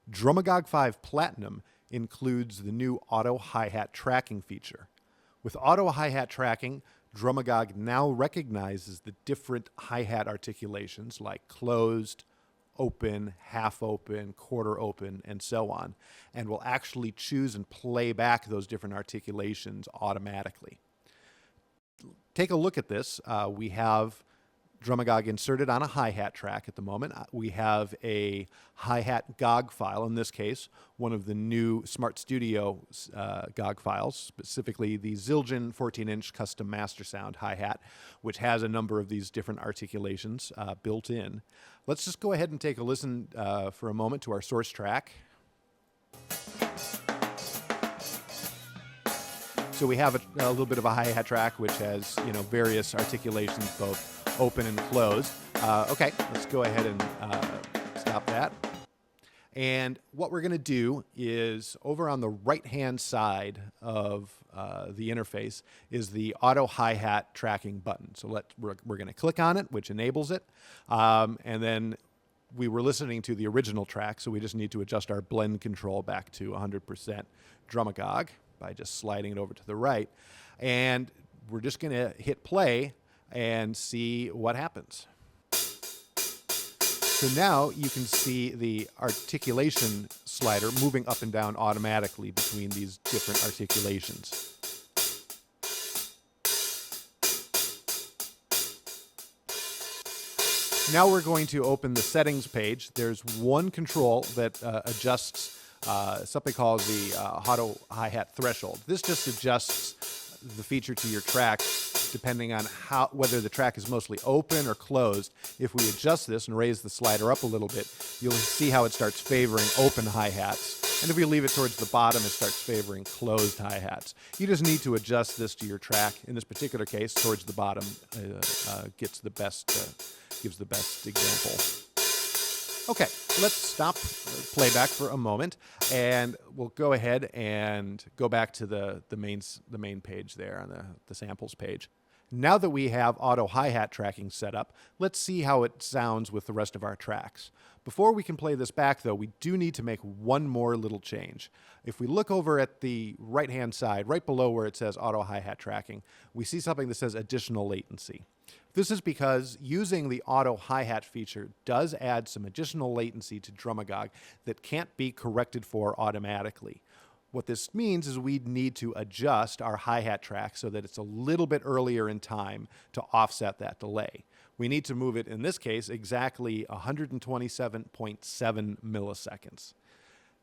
Drumagog 5 Platinum includes the new auto hi-hat tracking feature. With auto hi-hat tracking, Drumagog now recognizes the different hi-hat articulations like closed, open, half open, quarter open, and so on, and will actually choose and play back those different articulations automatically. Take a look at this. We have Drumagog inserted on a hi-hat track at the moment. We have a hi-hat GOG file, in this case, one of the new Smart Studio GOG files, specifically the Zildjian 14-inch custom master sound hi-hat, which has a number of these different articulations built in. Let's just go ahead and take a listen for a moment to our source track. So we have a little bit of a hi-hat track which has, various articulations, both open and closed. Okay, let's go ahead and stop that. And what we're going to do is over on the right-hand side of the interface is the auto hi-hat tracking button. So we're going to click on it, which enables it. And then we were listening to the original track, so we just need to adjust our blend control back to 100% Drumagog by just sliding it over to the right. And we're just going to hit play and see what happens. So now you can see the articulation slider moving up and down automatically between these different articulations. Now we're going to open the settings page. There's one control that adjusts something called the auto hi-hat threshold. This just adjusts the feature to your track depending on whether the track is mostly open or closed. If we adjust this and raise the slider up a little bit, you'll see how it starts favoring open hi-hats. And if we leave it towards the bottom, it starts favoring closed hi-hats. You just need to adjust this to your track. In this particular case, towards the bottom gives the best example. Okay, let's stop playback for a moment, and we'll go ahead and go back to the main page there on the samples page. Now that we have auto hi-hat tracking set up, let's see how it sounds with the rest of our tracks. Before we can play this back, though, we do need to make one more little change. If we look over at the right-hand side, right below where it says auto hi-hat tracking, we see something that says additional latency. This is because using the auto hi-hat feature does add some additional latency to Drumagog that can't be corrected for automatically. What this means is we need to adjust our hi-hat track so that it's a little bit earlier in time to offset that delay. We need to move it, in this case, exactly 127.7 milliseconds.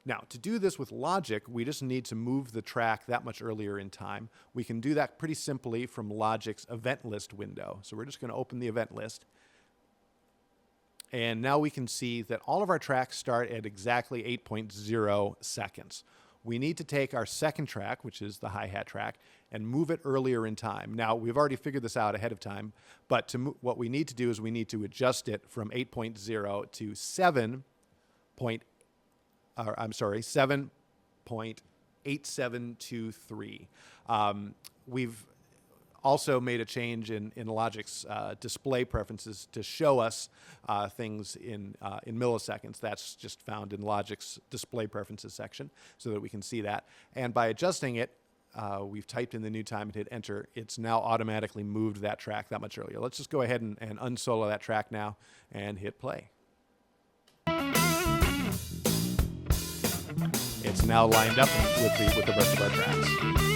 Now, to do this with Logic, we just need to move the track that much earlier in time. We can do that pretty simply from Logic's event list window. So we're just going to open the event list. And now we can see that all of our tracks start at exactly 8.0 seconds. We need to take our second track, which is the hi-hat track, and move it earlier in time. Now, we've already figured this out ahead of time, but what we need to do is we need to adjust it from 8.0 to 7.8723. We've also made a change in Logic's display preferences to show us things in milliseconds. That's just found in Logic's display preferences section so that we can see that. And by adjusting it, we've typed in the new time and hit enter. It's now automatically moved that track that much earlier. Let's just go ahead and unsolo that track now and hit play. It's now lined up with the rest of our tracks.